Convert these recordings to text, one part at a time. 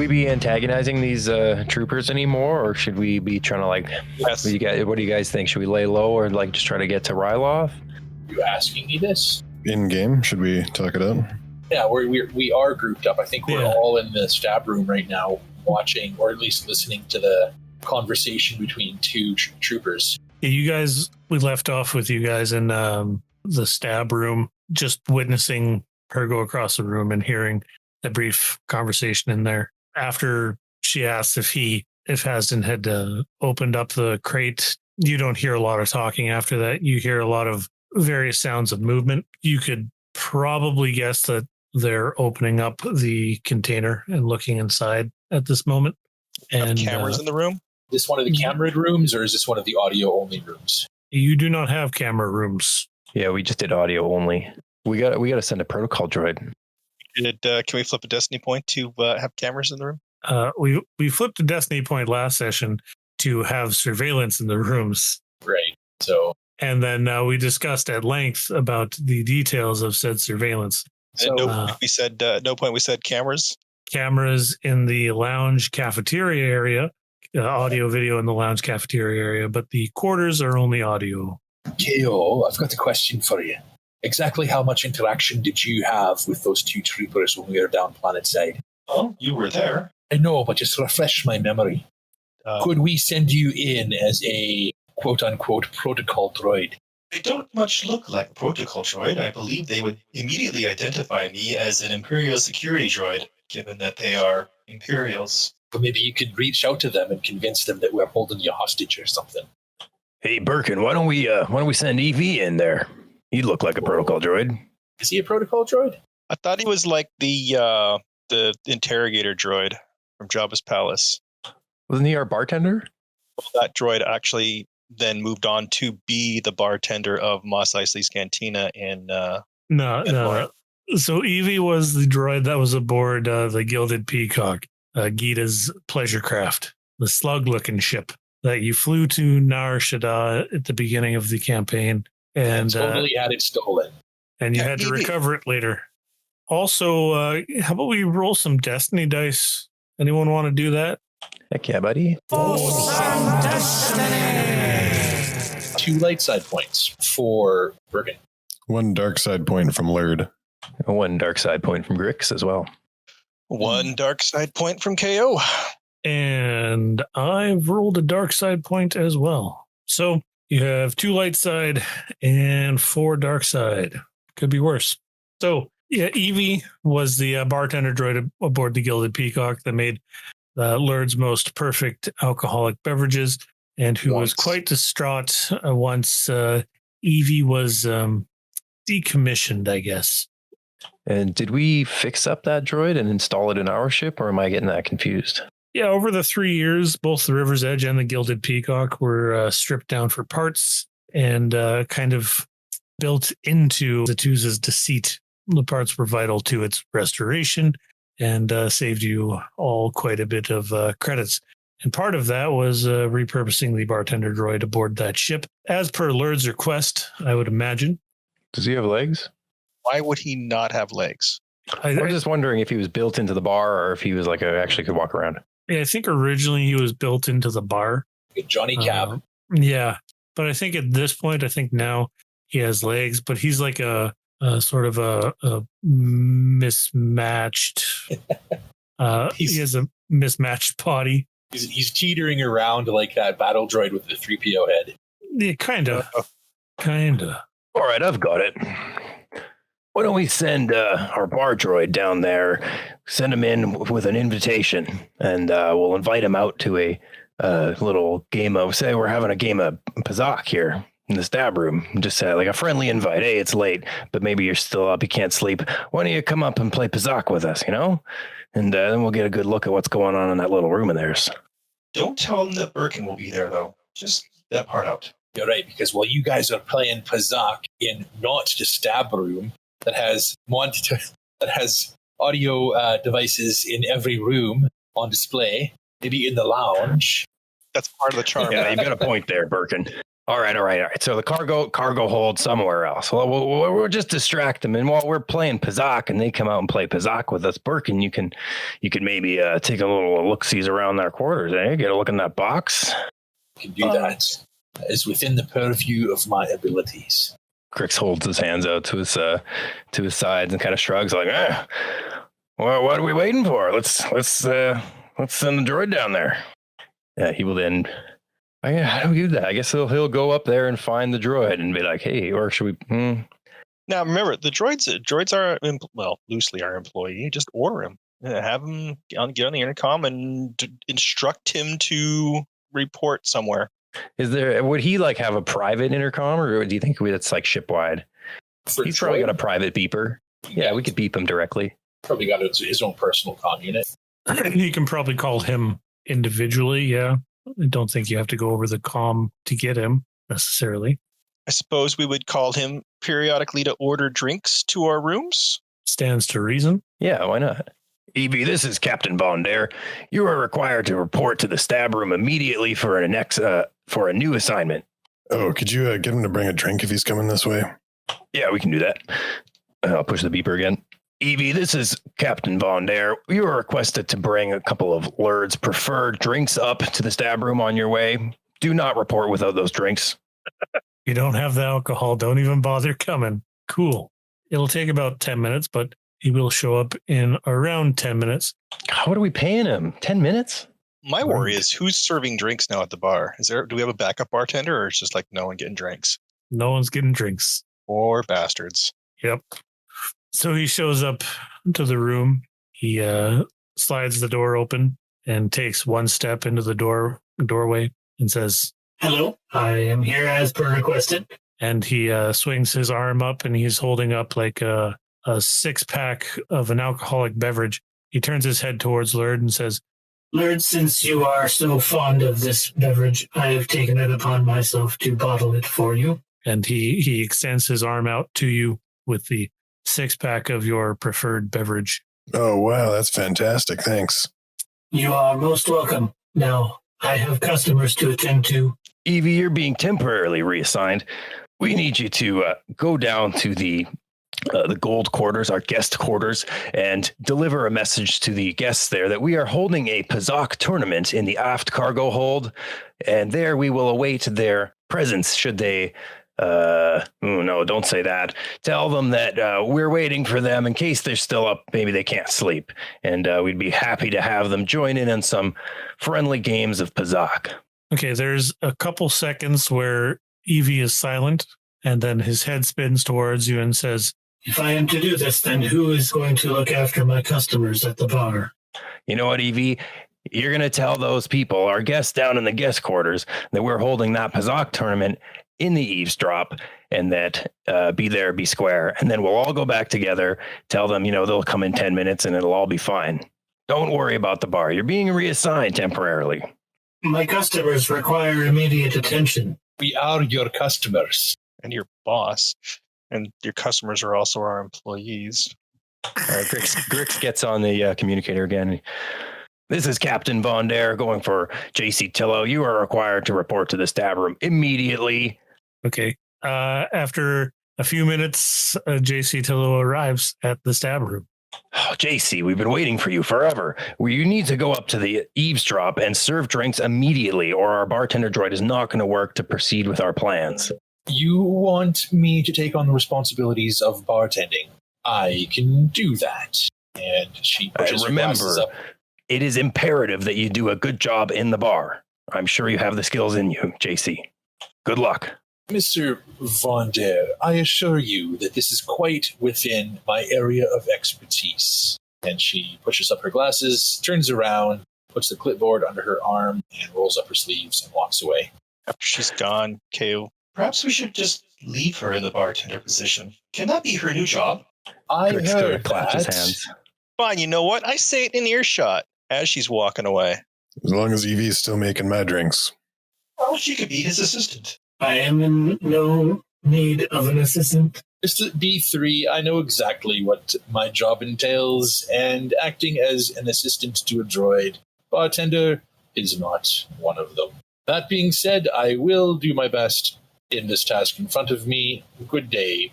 be antagonizing these troopers anymore, or should we be trying to Yes. What do you guys think? Should we lay low or just try to get to Ryloth? You asking me this? In game, should we talk it out? Yeah, we are grouped up. I think we're all in the stab room right now, watching or at least listening to the conversation between two troopers. Yeah, we left off with you guys in the stab room, just witnessing her go across the room and hearing a brief conversation in there. After she asked if Hasdan had opened up the crate, you don't hear a lot of talking after that. You hear a lot of various sounds of movement. You could probably guess that they're opening up the container and looking inside at this moment. And cameras in the room? Is this one of the camera rooms, or is this one of the audio-only rooms? You do not have camera rooms. Yeah, we just did audio only. We got to send a protocol droid. Can we flip a destiny point to have cameras in the room? We flipped a destiny point last session to have surveillance in the rooms. Right. So, and then we discussed at length about the details of said surveillance. So, at no point we said cameras. Cameras in the lounge cafeteria area, audio, video in the lounge cafeteria area, but the quarters are only audio. KO, I've got a question for you. Exactly how much interaction did you have with those two troopers when we were down planet side? Oh, you were there. I know, but just refresh my memory. Could we send you in as a quote-unquote protocol droid? They don't much look like a protocol droid. I believe they would immediately identify me as an Imperial security droid, given that they are Imperials. But maybe you could reach out to them and convince them that we're holding you hostage or something. Hey, Berkin, why don't we send EV in there? He look like a protocol droid. Is he a protocol droid? I thought he was like the interrogator droid from Jabba's palace. Wasn't he our bartender? That droid actually then moved on to be the bartender of Mos Eisley's Cantina in... No. So Evie was the droid that was aboard the Gilded Peacock, Geeta's pleasure craft, the slug-looking ship that you flew to Nar Shaddaa at the beginning of the campaign. And totally had it stolen. And you had to recover it later. Also, how about we roll some Destiny dice? Anyone want to do that? Heck yeah, buddy. For some Destiny! 2 light side points for Berkin. 1 dark side point from Lurd. 1 dark side point from Grix as well. 1 dark side point from KO. And I've rolled a dark side point as well. So you have 2 light side and 4 dark side. Could be worse. So yeah, Evie was the bartender droid aboard the Gilded Peacock that made Lurd's most perfect alcoholic beverages, and who was quite distraught once Evie was decommissioned, I guess. And did we fix up that droid and install it in our ship, or am I getting that confused? Yeah, over the 3 years, both the River's Edge and the Gilded Peacock were stripped down for parts and kind of built into the Tuz's deceit. The parts were vital to its restoration and saved you all quite a bit of credits. And part of that was repurposing the bartender droid aboard that ship, as per Lurd's request, I would imagine. Does he have legs? Why would he not have legs? I was just wondering if he was built into the bar or if he was actually could walk around. Yeah, I think originally he was built into the bar. Johnny Cab. Yeah, but I think at this point, now he has legs, but he's like a sort of a mismatched. He has a mismatched body. He's teetering around like that battle droid with the 3PO head. Yeah, kind of. All right, I've got it. Why don't we send our bar droid down there, send him in with an invitation, and we'll invite him out to a little game of, say we're having a game of Pazaak here in the stab room. Just say like a friendly invite. Hey, it's late, but maybe you're still up, you can't sleep. Why don't you come up and play Pazaak with us, And then we'll get a good look at what's going on in that little room of theirs. Don't tell them that Berkin will be there, though. Just that part out. You're right, because while you guys are playing Pazaak in not the stab room that has audio devices in every room on display, maybe in the lounge. That's part of the charm. Yeah, you've got a point there, Berkin. All right. So the cargo hold somewhere else. Well, we'll just distract them, and while we're playing Pazaak, and they come out and play Pazaak with us, Berkin, you can maybe take a little look-sees around their quarters. Get a look in that box. I can do that. It's within the purview of my abilities. Grix holds his hands out to his sides and kind of shrugs, like, well, what are we waiting for? Let's send the droid down there. Yeah, he will then. How do we do that? I guess he'll go up there and find the droid and be like, hey, or should we? Now, remember, the droids are, loosely our employee. Just order him. Have him get on the intercom and instruct him to report somewhere. Would he like have a private intercom, or do you think that's like shipwide? He's probably got a private beeper. Yeah, we could beep him directly. Probably got his own personal comm unit. You can probably call him individually, yeah. I don't think you have to go over the comm to get him necessarily. I suppose we would call him periodically to order drinks to our rooms. Stands to reason. Yeah, why not? Evie, this is Captain Vondair. You are required to report to the stab room immediately for a new assignment. Oh, could you get him to bring a drink if he's coming this way? Yeah, we can do that. I'll push the beeper again. Evie, this is Captain Vondair. You are requested to bring a couple of Lurd's preferred drinks up to the stab room on your way. Do not report without those drinks. You don't have the alcohol. Don't even bother coming. Cool. It'll take about 10 minutes, but he will show up in around 10 minutes. What are we paying him? 10 minutes? My worry is who's serving drinks now at the bar? Do we have a backup bartender, or it's just like no one getting drinks? No one's getting drinks. Or bastards. Yep. So he shows up to the room. He slides the door open and takes one step into the doorway and says, "Hello, I am here as per requested." And he swings his arm up and he's holding up like a 6-pack of an alcoholic beverage. He turns his head towards Lurd and says, "Lurd, since you are so fond of this beverage, I have taken it upon myself to bottle it for you." And he extends his arm out to you with the 6-pack of your preferred beverage. Oh, wow, that's fantastic. Thanks. You are most welcome. Now, I have customers to attend to. Evie, you're being temporarily reassigned. We need you to go down to the gold quarters, our guest quarters, and deliver a message to the guests there that we are holding a Pazaak tournament in the aft cargo hold, and there we will await their presence should they... no, don't say that. Tell them that we're waiting for them in case they're still up. Maybe they can't sleep. And we'd be happy to have them join in on some friendly games of Pazaak. Okay, there's a couple seconds where Evie is silent, and then his head spins towards you and says, "If I am to do this, then who is going to look after my customers at the bar?" You know what, Evie? You're going to tell those people, our guests down in the guest quarters, that we're holding that Pazaak tournament in the eavesdrop, and that be there, be square. And then we'll all go back together, tell them, they'll come in 10 minutes and it'll all be fine. Don't worry about the bar. You're being reassigned temporarily. My customers require immediate attention. We are your customers. And your boss. And your customers are also our employees. Grix gets on the communicator again. This is Captain Vondair going for JC Tillo. You are required to report to the stab room immediately. Okay. After a few minutes, JC Tillo arrives at the stab room. Oh, JC, we've been waiting for you forever. You need to go up to the eavesdrop and serve drinks immediately, or our bartender droid is not going to work to proceed with our plans. You want me to take on the responsibilities of bartending? I can do that. And she pushes her glasses up. It is imperative that you do a good job in the bar. I'm sure you have the skills in you, JC. Good luck. Mr. Vondair, I assure you that this is quite within my area of expertise. And she pushes up her glasses, turns around, puts the clipboard under her arm, and rolls up her sleeves and walks away. After she's gone, KO. Perhaps we should just leave her in the bartender position. Can that be her new job? I Grix heard claps his that. hands. Fine, you know what? I say it in earshot as she's walking away. As long as Evie's still making my drinks. Well, she could be his assistant. I am in no need of an assistant. Mr. B3, I know exactly what my job entails, and acting as an assistant to a droid bartender is not one of them. That being said, I will do my best in this task in front of me. Good day.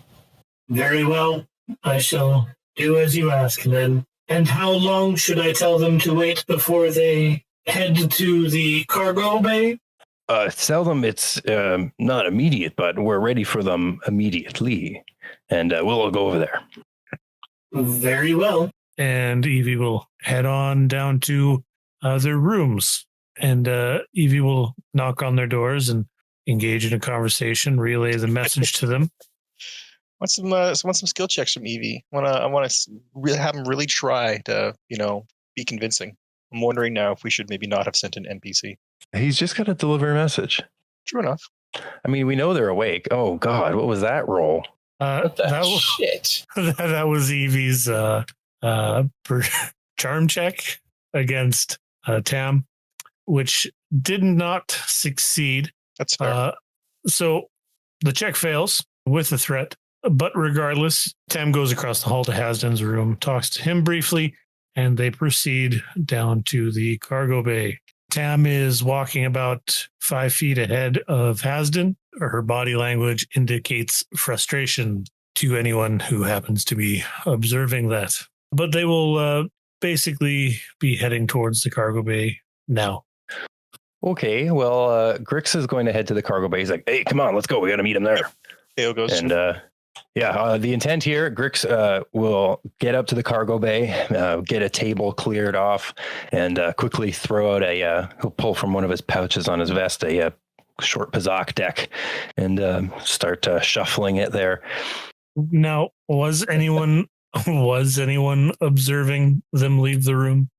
Very well. I shall do as you ask then. And how long should I tell them to wait before they head to the cargo bay? Tell them it's not immediate, but we're ready for them immediately. And we'll go over there. Very well. And Evie will head on down to their rooms. And Evie will knock on their doors and engage in a conversation, relay the message to them. Want some skill checks from Evie. I want to really have him really try to, be convincing. I'm wondering now if we should maybe not have sent an NPC. He's just got to deliver a message. True enough. I mean, we know they're awake. Oh, God, what was that roll? What the shit? That was Evie's charm check against Tam, which did not succeed. That's fair. So the check fails with the threat. But regardless, Tam goes across the hall to Hasdan's room, talks to him briefly, and they proceed down to the cargo bay. Tam is walking about 5 feet ahead of Hasdan. Her body language indicates frustration to anyone who happens to be observing that. But they will basically be heading towards the cargo bay now. Okay, well, Grix is going to head to the cargo bay. He's like, hey, come on, let's go. We got to meet him there. Theo goes. And the intent here, Grix will get up to the cargo bay, get a table cleared off, and quickly throw out he'll pull from one of his pouches on his vest a short Pazaak deck and start shuffling it there. Now, was anyone observing them leave the room?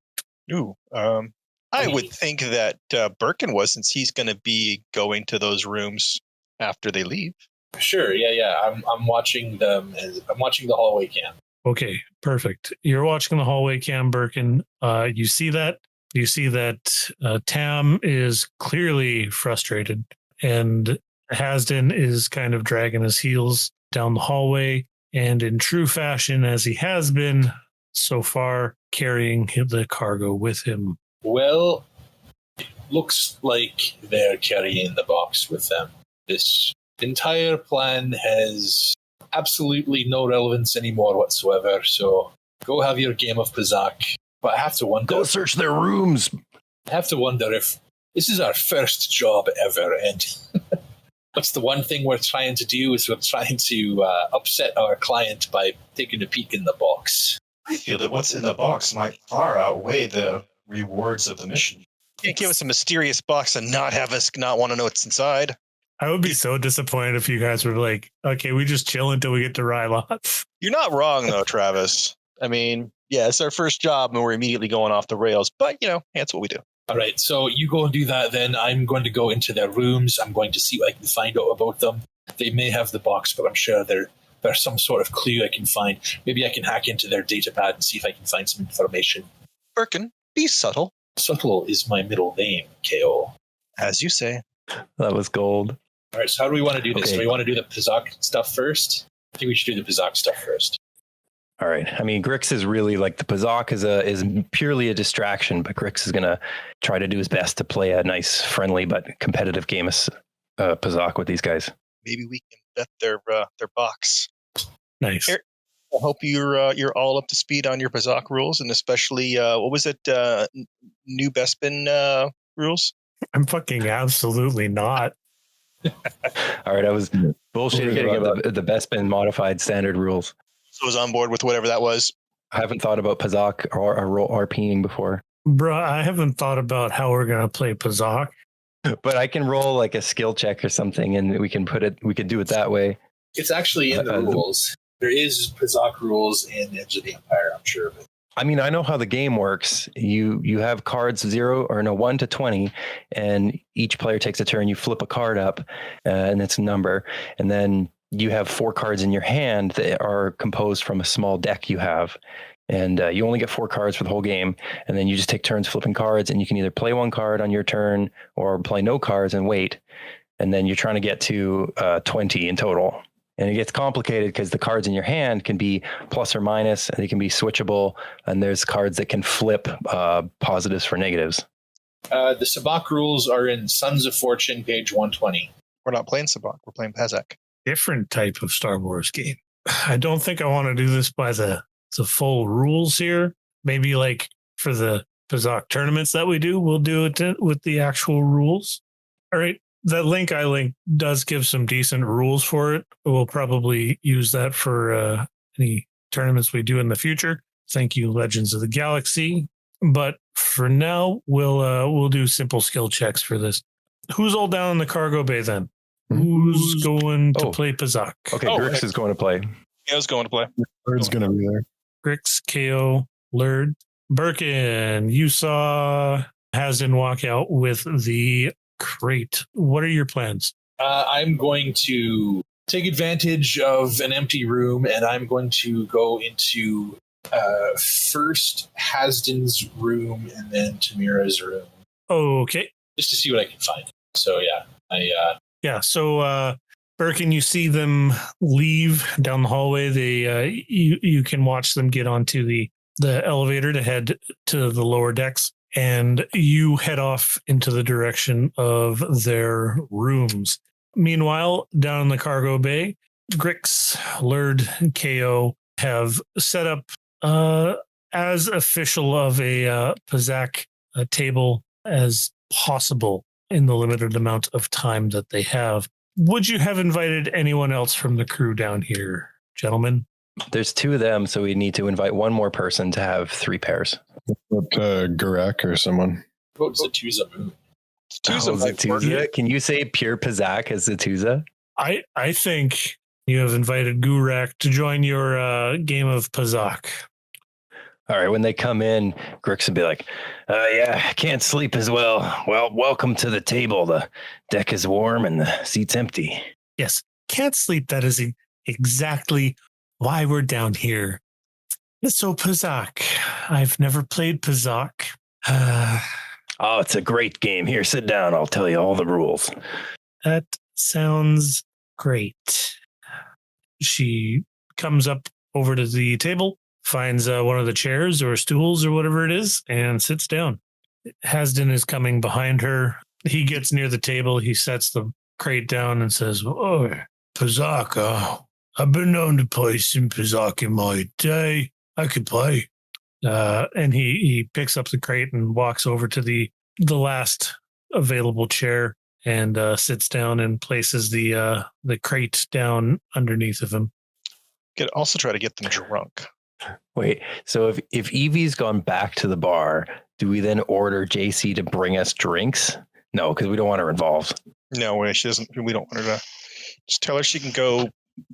Ooh, I would think that Berkin was, since he's going to be going to those rooms after they leave. Sure, yeah. I'm watching them. I'm watching the hallway cam. Okay, perfect. You're watching the hallway cam, Berkin. You see that? You see that Tam is clearly frustrated, and Hasdan is kind of dragging his heels down the hallway, and in true fashion, as he has been so far, carrying the cargo with him. Well, it looks like they're carrying the box with them. This entire plan has absolutely no relevance anymore whatsoever, so go have your game of Pazaak. But I have to wonder... Go search their rooms! I have to wonder if this is our first job ever, and what's the one thing we're trying to do is we're trying to upset our client by taking a peek in the box. I feel that what's in the box might far outweigh the rewards of the mission. You can't give us a mysterious box and not have us not want to know what's inside. I would be so disappointed if you guys were like, okay, we just chill until we get to Ryloth. You're not wrong, though, Travis. I mean, yeah, it's our first job and we're immediately going off the rails. But, that's what we do. All right, so you go and do that then. I'm going to go into their rooms. I'm going to see what I can find out about them. They may have the box, but I'm sure there's some sort of clue I can find. Maybe I can hack into their datapad and see if I can find some information. Berkin, be subtle. Subtle is my middle name, KO. As you say. That was gold. All right, so how do we want to do this? Okay. Do we want to do the Pazaak stuff first? I think we should do the Pazaak stuff first. All right. I mean, Grix is really like the Pazaak is purely a distraction, but Grix is going to try to do his best to play a nice, friendly, but competitive game of Pazaak with these guys. Maybe we can bet their box. Nice. Here, I hope you're all up to speed on your Pazaak rules, and especially what was it? New Bespin rules. I'm fucking absolutely not. All right. I was bullshitting about the best been modified standard rules. So I was on board with whatever that was. I haven't thought about Pazaak or RPing before. Bruh, I haven't thought about how we're going to play Pazaak. But I can roll like a skill check or something and we can do it that way. It's actually in the rules. There is Pazaak rules in Edge of the Empire, I'm sure of it. I mean, I know how the game works. You have cards 1 to 20, and each player takes a turn. You flip a card up, and it's a number, and then you have 4 cards in your hand that are composed from a small deck you have, and you only get 4 cards for the whole game, and then you just take turns flipping cards, and you can either play 1 card on your turn or play no cards and wait, and then you're trying to get to 20 in total. And it gets complicated because the cards in your hand can be plus or minus, and they can be switchable. And there's cards that can flip positives for negatives. The Sabak rules are in Sons of Fortune, page 120. We're not playing Sabak. We're playing Pazaak. Different type of Star Wars game. I don't think I want to do this by the full rules here. Maybe like for the Pazaak tournaments that we do, we'll do it with the actual rules. All right. That link I linked does give some decent rules for it. We'll probably use that for any tournaments we do in the future. Thank you, Legends of the Galaxy. But for now, we'll do simple skill checks for this. Who's all down in the cargo bay then? Who's going to play Pazaak? Okay, Grix is going to play. Yeah, I was going to play. Bird's going to be there. Grix, KO, Lurd. Berkin, you saw Hasden walk out with the crate. What are your plans? I'm going to take advantage of an empty room, and I'm going to go into first Hasden's room and then Tamira's room. Okay. Just to see what I can find. So, yeah. So Berkin, you see them leave down the hallway. They you can watch them get onto the elevator to head to the lower decks, and you head off into the direction of their rooms. Meanwhile, down in the cargo bay, Grix, Lurd, and KO have set up as official of a Pazaak table as possible in the limited amount of time that they have. Would you have invited anyone else from the crew down here, gentlemen? There's 2 of them, so we need to invite one more person to have 3 pairs. Garak or someone. What was Zatuza moon? Zatuza? Can you say pure Pazaak as Zatuza? I think you have invited Gurak to join your game of Pazaak. All right, when they come in, Grix will be like, yeah, can't sleep as well. Well, welcome to the table. The deck is warm and the seat's empty. Yes, can't sleep. That is exactly why we're down here. So Pazaak, I've never played Pazaak. Oh, it's a great game. Here, sit down. I'll tell you all the rules. That sounds great. She comes up over to the table, finds one of the chairs or stools or whatever it is, and sits down. Hasden is coming behind her. He gets near the table. He sets the crate down and says, "Oh, Pazaak, I've been known to play some Pazaak in my day. I could play." And he picks up the crate and walks over to the last available chair and sits down and places the crate down underneath of him. Could also try to get them drunk. Wait, so if Evie's gone back to the bar, do we then order JC to bring us drinks? No, because we don't want her involved. No way, she doesn't. We don't want her to. Just tell her she can go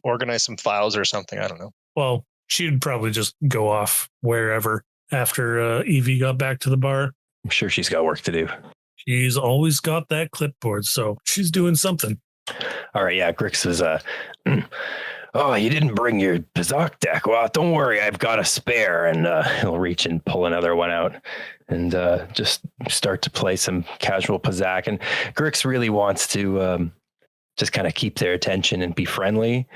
organize some files or something. I don't know. Well, she'd probably just go off wherever after Evie got back to the bar. I'm sure she's got work to do. She's always got that clipboard, so she's doing something. All right, yeah, Grix was, oh, you didn't bring your Pazaak deck. Well, don't worry, I've got a spare. And he'll reach and pull another one out and just start to play some casual Pazaak. And Grix really wants to just kind of keep their attention and be friendly.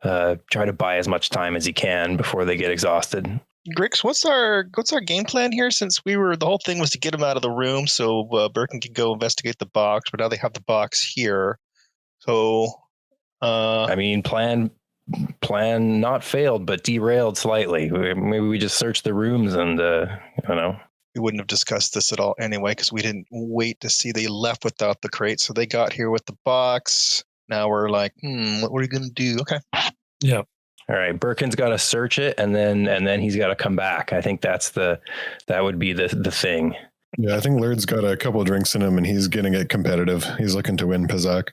Try to buy as much time as he can before they get exhausted. Grix, what's our game plan here? Since the whole thing was to get him out of the room so Berkin could go investigate the box, but now they have the box here. So, I mean, plan not failed, but derailed slightly. Maybe we just search the rooms and I don't know. We wouldn't have discussed this at all anyway because we didn't wait to see they left without the crate. So they got here with the box. Now we're like, what are we gonna do? Okay. Yeah. All right, Berkin's got to search it, and then he's got to come back. I think that would be the thing. Yeah, I think Lurd's got a couple of drinks in him, and he's getting it competitive. He's looking to win Pazaak.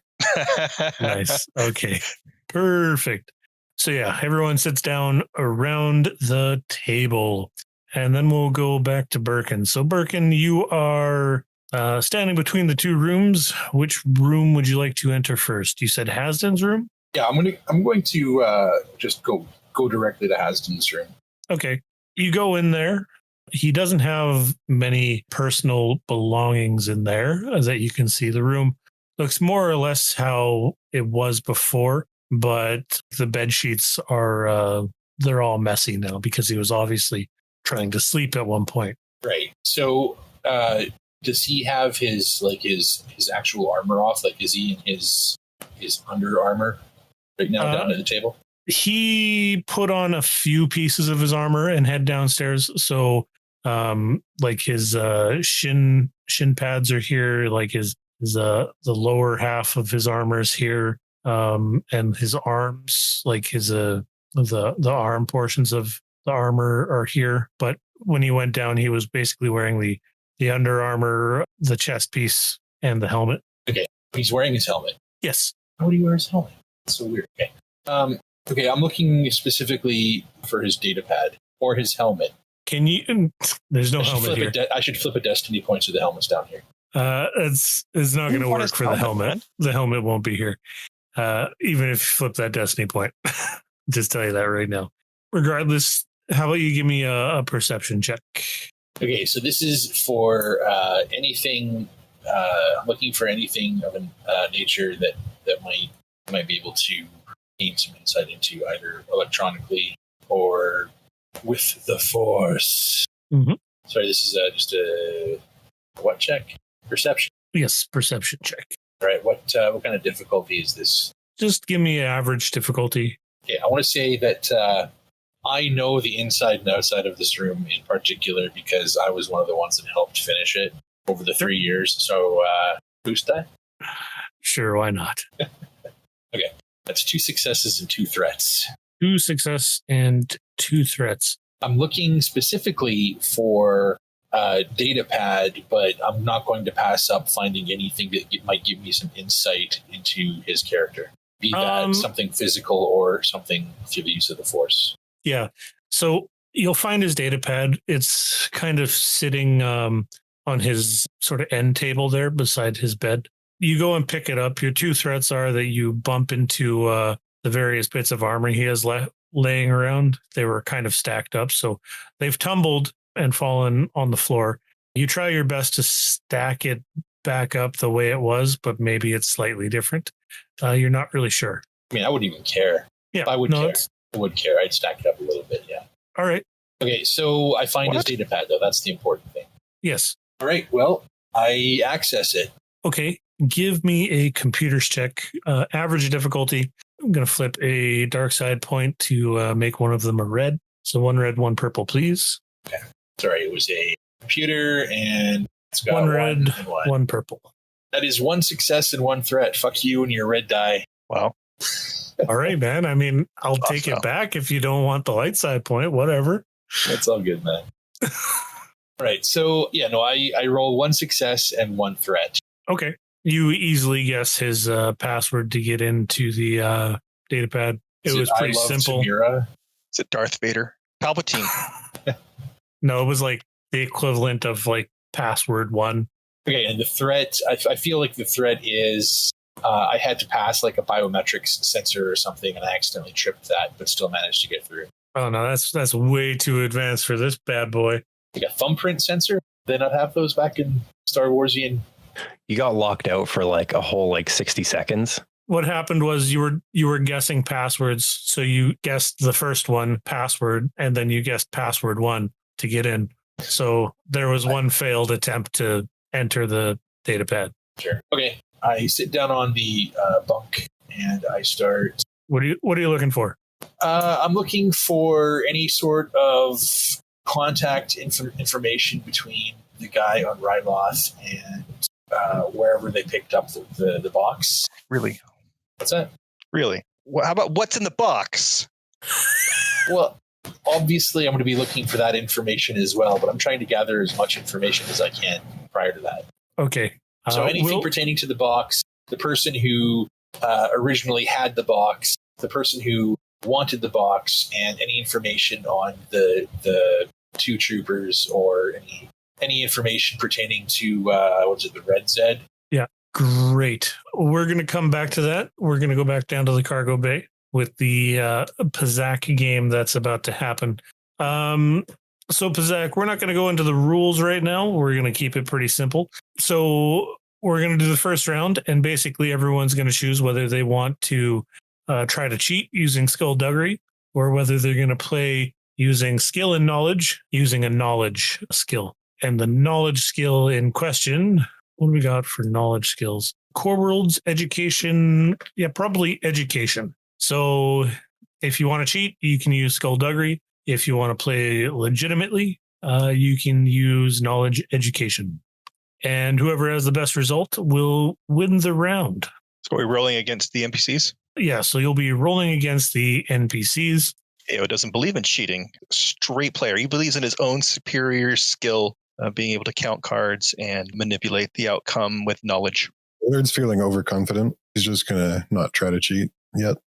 Nice. Okay. Perfect. So yeah, everyone sits down around the table, and then we'll go back to Berkin. So Berkin, you are standing between the 2 rooms. Which room would you like to enter first? You said Hasden's room? Yeah, I'm going to just go directly to Hasden's room. Okay. You go in there. He doesn't have many personal belongings in there that you can see. The room looks more or less how it was before, but the bed sheets are they're all messy now because he was obviously trying to sleep at one point. Right. So does he have his actual armor off? Like, is he in his his under armor right now down at the table? He put on a few pieces of his armor and head downstairs. So, like his shin pads are here, like his the lower half of his armor is here, and his arms, like his the arm portions of the armor are here. But when he went down, he was basically wearing the under armor, the chest piece, and the helmet. Okay, he's wearing his helmet. Yes. How would he wear his helmet? That's so weird. Okay. Okay, I'm looking specifically for his data pad or his helmet. Can you? There's no helmet here. I should flip a destiny point so the helmet's down here. It's not going to work for the helmet. The helmet won't be here. Even if you flip that destiny point. Just tell you that right now. Regardless, how about you give me a perception check? Okay, so this is for anything. I'm looking for anything of a nature that might be able to gain some insight into, either electronically or with the Force. Mm-hmm. Sorry, this is just a what check? Perception. Yes, perception check. All right. What kind of difficulty is this? Just give me average difficulty. Okay, I want to say that I know the inside and outside of this room in particular because I was one of the ones that helped finish it over the 3 years. So boost that? Sure, why not? Okay, that's 2 successes and 2 threats. 2 success and 2 threats. I'm looking specifically for data pad, but I'm not going to pass up finding anything that might give me some insight into his character. Be that something physical or something through the use of the Force. Yeah. So you'll find his data pad. It's kind of sitting on his sort of end table there beside his bed. You go and pick it up. Your 2 threats are that you bump into the various bits of armor he has laying around. They were kind of stacked up, so they've tumbled and fallen on the floor. You try your best to stack it back up the way it was, but maybe it's slightly different. You're not really sure. I mean, I wouldn't even care. Yeah, if I would care. I would care. I'd stack it up a little bit, yeah. All right. Okay, so I find his data pad, though. That's the important thing. Yes. All right, well, I access it. Okay, give me a computers check. Average difficulty. I'm going to flip a dark side point to make one of them a red. So 1 red, 1 purple, please. Okay. Sorry, it was a computer, and it's got 1 red, and 1 purple. That is 1 success and 1 threat. Fuck you and your red die. Wow. All right, man. I mean, I'll take it back if you don't want the light side point. Whatever. That's all good, man. All right. So, yeah, no, I roll 1 success and 1 threat. Okay. You easily guess his password to get into the data pad. It was pretty simple. Tamira? Is it Darth Vader? Palpatine. No, it was like the equivalent of like password 1. Okay, and the threat, I feel like the threat is I had to pass like a biometrics sensor or something, and I accidentally tripped that, but still managed to get through. Oh, no, that's way too advanced for this bad boy. Like a thumbprint sensor? They not have those back in Star Warsian? You got locked out for like a whole 60 seconds. What happened was you were guessing passwords, so you guessed the first one, password, and then you guessed password 1 to get in. So there was one failed attempt to enter the data pad. Sure. Okay. I sit down on the bunk and I start. What are you looking for? I'm looking for any sort of contact information between the guy on Ryloth and wherever they picked up the box. Really? What's that? Really? How about what's in the box? Well, obviously I'm going to be looking for that information as well, but I'm trying to gather as much information as I can prior to that. Okay. So anything pertaining to the box, the person who originally had the box, the person who wanted the box, and any information on the 2 troopers, or any information pertaining to the Red Zed. Yeah. Great. We're going to come back to that. We're going to go back down to the cargo bay with the Pazaak game that's about to happen. So Pazaak, we're not going to go into the rules right now. We're going to keep it pretty simple. So we're going to do the first round, and basically everyone's going to choose whether they want to try to cheat using skullduggery, or whether they're going to play using skill and knowledge, using a knowledge skill. And the knowledge skill in question, what do we got for knowledge skills? Core Worlds, education. Yeah, probably education. So if you want to cheat, you can use Skullduggery. If you want to play legitimately, you can use knowledge education. And whoever has the best result will win the round. So we're rolling against the NPCs? Yeah, so you'll be rolling against the NPCs. Ao doesn't believe in cheating. Straight player. He believes in his own superior skill of being able to count cards and manipulate the outcome with knowledge. Laird's feeling overconfident. He's just going to not try to cheat yet.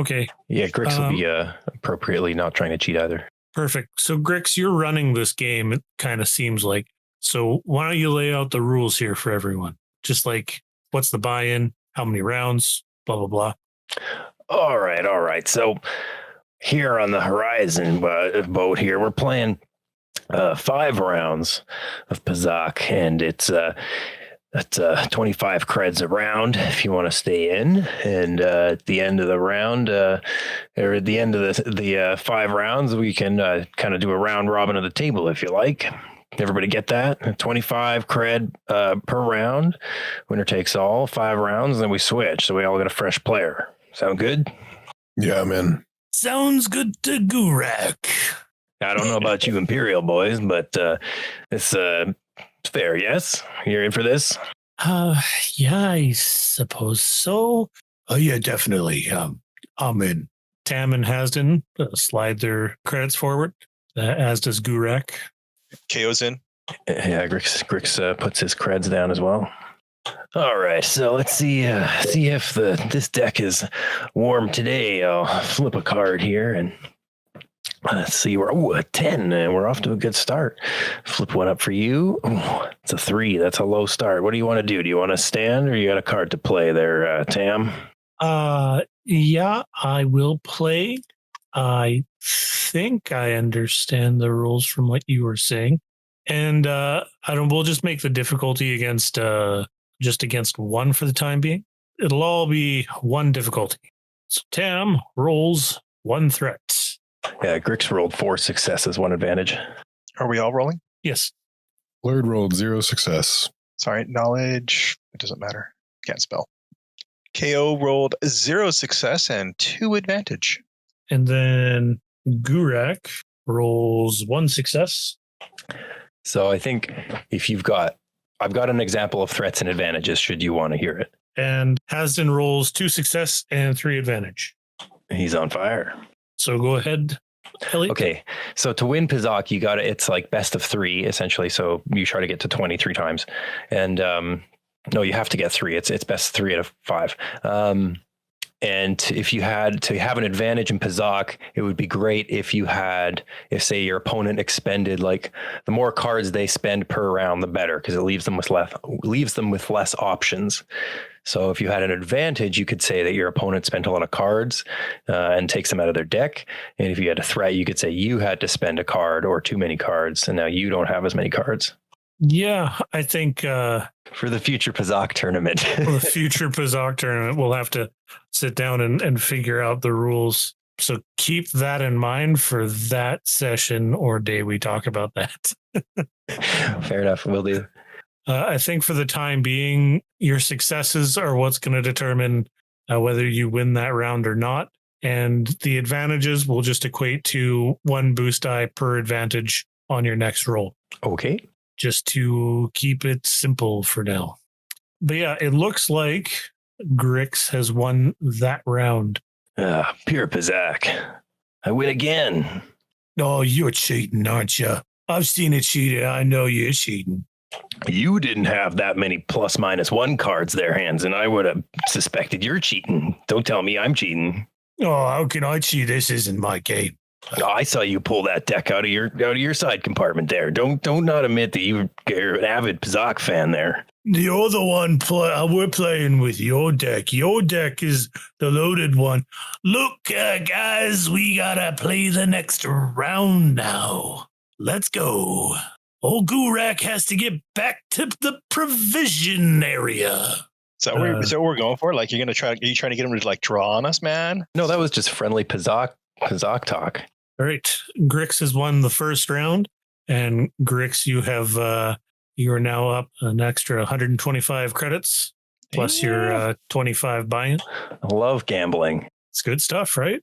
Okay. Yeah, Grix will be appropriately not trying to cheat either. Perfect. So, Grix, you're running this game, it kind of seems like. So why don't you lay out the rules here for everyone? Just like, what's the buy-in? How many rounds? Blah, blah, blah. All right. So here on the Horizon boat here, we're playing 5 rounds of Pazaak, and it's that's 25 creds a round if you want to stay in. And at the end of the round, or at the end of the 5 rounds, we can kind of do a round robin of the table if you like. Everybody get that? 25 cred per round. Winner takes all, 5 rounds, and then we switch. So we all get a fresh player. Sound good? Yeah, man. Sounds good to Gurak. I don't know about you Imperial boys, but it's fair, yes? You're in for this? Yeah, I suppose so. Oh, yeah, definitely. I'm in. Tam and Hasden slide their credits forward, as does Gurak. KO's in. Yeah, Grix puts his creds down as well. All right, so let's see if this deck is warm today. I'll flip a card here and let's see. We're a 10, and we're off to a good start. Flip one up for you. Ooh, it's a 3. That's a low start. What do you want to do? Do you want to stand, or you got a card to play there, Tam? Yeah, I will play. I think I understand the rules from what you were saying, and we'll just make the difficulty against 1 for the time being. It'll all be 1 difficulty. So Tam rolls 1 threat. Yeah, Grix rolled 4 successes, 1 advantage. Are we all rolling? Yes. Laird rolled 0 success. Sorry, knowledge. It doesn't matter. Can't spell. KO rolled 0 success and 2 advantage. And then Gurak rolls 1 success. So I think I've got an example of threats and advantages should you want to hear it. And Hasden rolls 2 success and 3 advantage. He's on fire. So go ahead, Elliot. Okay, so to win Pazaak, it's like best of 3 essentially. So you try to get to 23 times, and no, you have to get 3. It's best 3 out of 5. And if you had to have an advantage in Pazaak, it would be great if say your opponent expended, like, the more cards they spend per round, the better, because it leaves them with less options. So if you had an advantage, you could say that your opponent spent a lot of cards and takes them out of their deck. And if you had a threat, you could say you had to spend a card or too many cards, and now you don't have as many cards. Yeah, I think for the future Pazaak tournament. We'll have to sit down and figure out the rules. So keep that in mind for that session or day we talk about that. Fair enough. Will do. I think for the time being, your successes are what's going to determine whether you win that round or not. And the advantages will just equate to 1 boost die per advantage on your next roll. Okay. Just to keep it simple for now. But yeah, it looks like Grix has won that round. Pure Pazaak. I win again. Oh, you're cheating, aren't you? I've seen it cheated. I know you're cheating. You didn't have that many ±1 cards there, Hans, and I would have suspected you're cheating. Don't tell me I'm cheating. Oh, how can I cheat? This isn't my game. Oh, I saw you pull that deck out of your side compartment there. Don't not admit that you're an avid Pazaak fan there. You're the one we're playing with your deck. Your deck is the loaded one. Look, guys, we gotta play the next round now. Let's go. Old Gurak has to get back to the provision area. Is that what we're going for? Like, are you trying to get him to, like, draw on us, man? No, that was just friendly Pazaak talk. All right. Grix has won the first round, and Grix, you have You are now up an extra 125 credits plus your 25 buy-in. I love gambling. It's good stuff, right?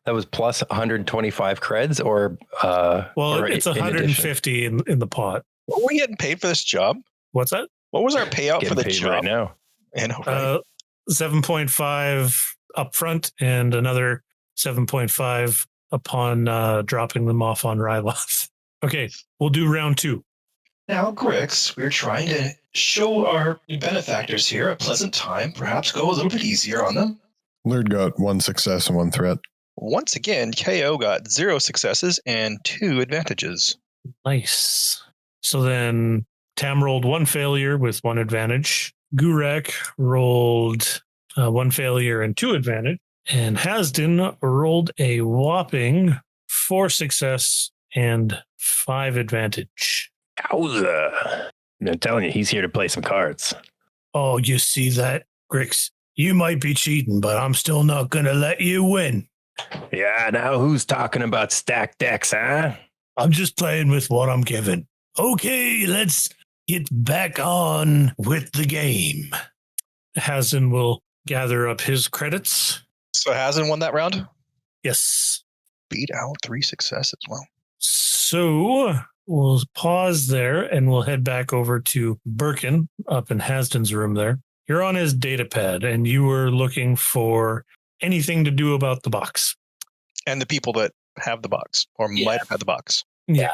That was plus 125 creds or Well, or it's in addition? 150 in the pot. What were we getting paid for this job? What's that? What was our payout Getting for the paid job? right now. I know, right? 7.5 upfront and another 7.5 upon dropping them off on Ryloth. Okay, we'll do round 2. Now, Grix, we're trying to show our benefactors here a pleasant time. Perhaps go a little bit easier on them. Lurd got 1 success and 1 threat. Once again, KO got 0 successes and 2 advantages. Nice. So then Tam rolled 1 failure with 1 advantage. Gurek rolled 1 failure and 2 advantage. And Hasdin rolled a whopping 4 success and 5 advantage. Yowza. I'm telling you, he's here to play some cards. Oh, you see that, Grix? You might be cheating, but I'm still not going to let you win. Yeah, now who's talking about stacked decks, huh? I'm just playing with what I'm given. Okay, let's get back on with the game. Hasdin will gather up his credits. So Hasn't won that round? Yes. Beat out 3 successes. Well, So we'll pause there and we'll head back over to Berkin up in Hasdin's room there. You're on his data pad and you were looking for anything to do about the box. and the people that have the box or might have had the box. Yeah.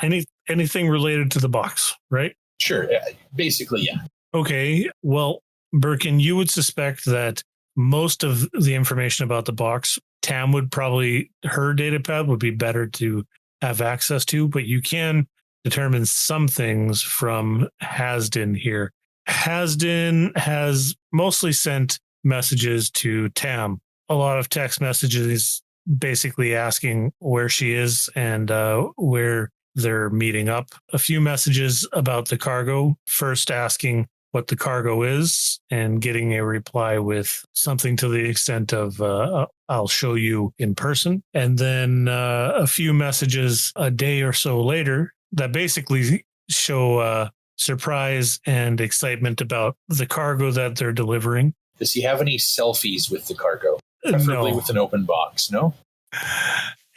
Anything related to the box, right? Sure. Basically, yeah. Okay. Well, Berkin, you would suspect that most of the information about the box, Tam would probably, her data pad would be better to have access to, but you can determine some things from Hasdin here. Hasdin has mostly sent messages to Tam, a lot of text messages basically asking where she is and where they're meeting up. A few messages about the cargo, first asking what the cargo is and getting a reply with something to the extent of, I'll show you in person. And then a few messages a day or so later that basically show surprise and excitement about the cargo that they're delivering. Does he have any selfies with the cargo? Preferably with an open box, no?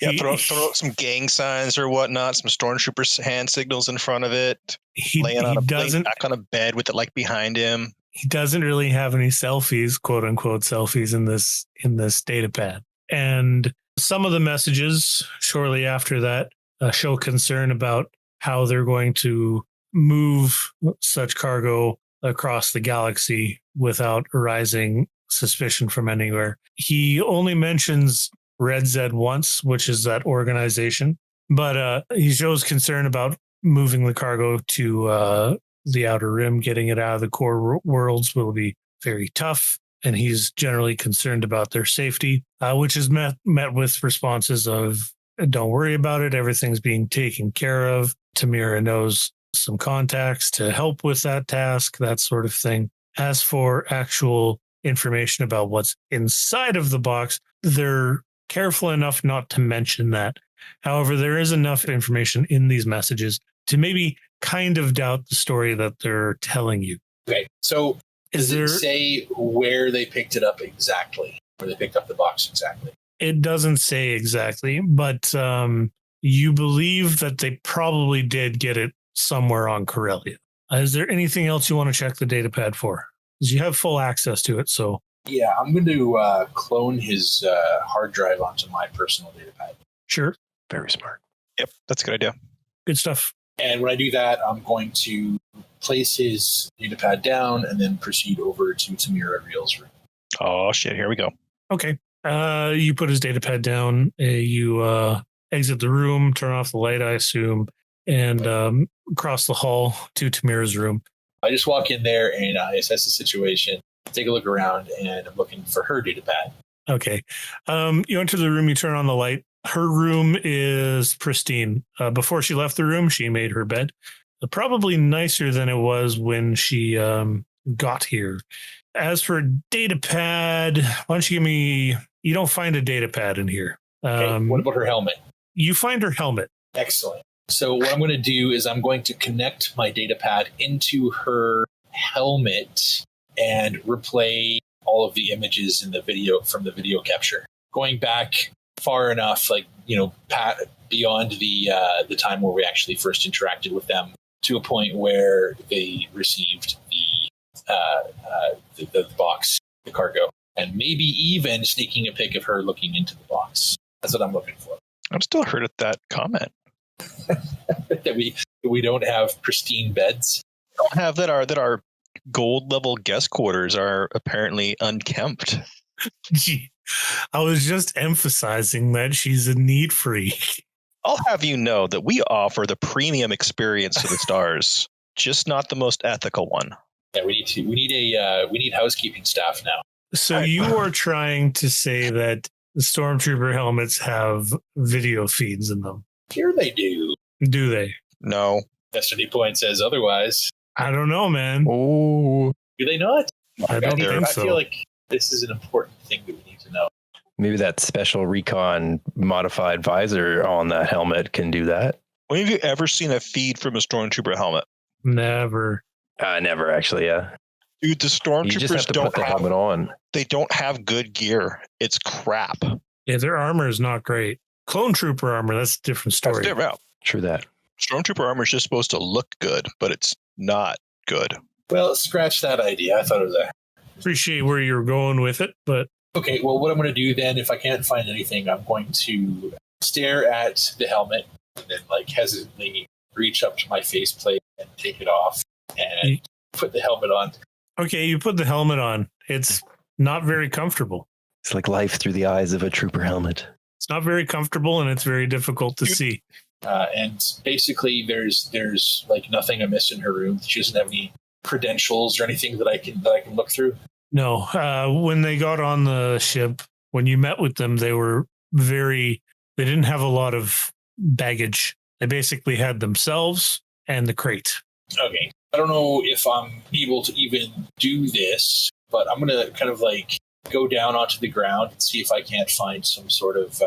Yeah, throw out some gang signs or whatnot, some stormtroopers hand signals in front of it. Laying back on a bed with it like behind him. He doesn't really have any selfies, quote unquote selfies in this data pad. And some of the messages shortly after that show concern about how they're going to move such cargo across the galaxy without arising suspicion from anywhere. He only mentions Red Zed once, which is that organization, but he shows concern about moving the cargo to the Outer Rim. Getting it out of the core worlds will be very tough, and he's generally concerned about their safety, which is met with responses of, don't worry about it, everything's being taken care of. Tamira knows some contacts to help with that task, that sort of thing. As for actual information about what's inside of the box, they're careful enough not to mention that. However, there is enough information in these messages to maybe kind of doubt the story that they're telling you. Okay, so does it say where they picked it up exactly? Where they picked up the box exactly? It doesn't say exactly, but you believe that they probably did get it somewhere on Corellia. Is there anything else you want to check the data pad for? Because you have full access to it, so... Yeah, I'm going to clone his hard drive onto my personal data pad. Sure. Very smart. Yep, that's a good idea. Good stuff. And when I do that, I'm going to place his data pad down and then proceed over to Tamira Real's room. Oh, shit, here we go. Okay. You put his data pad down. You exit the room, turn off the light, I assume, and cross the hall to Tamira's room. I just walk in there and I assess the situation, take a look around, and I'm looking for her data pad. Okay. You enter the room, you turn on the light. Her room is pristine. Before she left the room, she made her bed. Probably nicer than it was when she got here. As for data pad, why don't you give me... You don't find a data pad in here. Okay, what about her helmet? You find her helmet. Excellent. So what I'm going to do is I'm going to connect my data pad into her helmet and replay all of the images in the video from the video capture, going back far enough, beyond the time where we actually first interacted with them, to a point where they received the box, the cargo, and maybe even sneaking a pic of her looking into the box. That's what I'm looking for. I'm still hurt at that comment. that we don't have pristine beds. Don't have that our gold level guest quarters are apparently unkempt. Gee, I was just emphasizing that she's a neat freak. I'll have you know that we offer the premium experience to the stars, just not the most ethical one. Yeah, we need housekeeping staff now. So you are trying to say that the stormtrooper helmets have video feeds in them? Here they do. Do they? No. Destiny Point says otherwise. I don't know, man. Oh, Do they not? I don't think so. I feel like this is an important thing that we need to know. maybe that special recon modified visor on that helmet can do that. When have you ever seen a feed from a stormtrooper helmet? Never. Never actually. Yeah. Dude, the You just have stormtroopers to don't put the have helmet on. they don't have good gear. It's crap. Yeah, their armor is not great. Clone trooper armor, that's a different story. That's different. True that. Stormtrooper armor is just supposed to look good, but it's not good. Well, scratch that idea. I thought it was a... Appreciate where you're going with it, but Okay, well, what I'm going to do then, if I can't find anything, I'm going to stare at the helmet and then, hesitantly reach up to my faceplate and take it off and put the helmet on. okay, you put the helmet on. It's not very comfortable. It's like life through the eyes of a trooper helmet. It's not very comfortable, and it's very difficult to see. And basically, there's nothing amiss in her room. She doesn't have any credentials or anything that I can look through. No, when they got on the ship, when you met with them, they didn't have a lot of baggage. They basically had themselves and the crate. Okay. I don't know if I'm able to even do this, but I'm going to kind of go down onto the ground and see if I can't find some sort of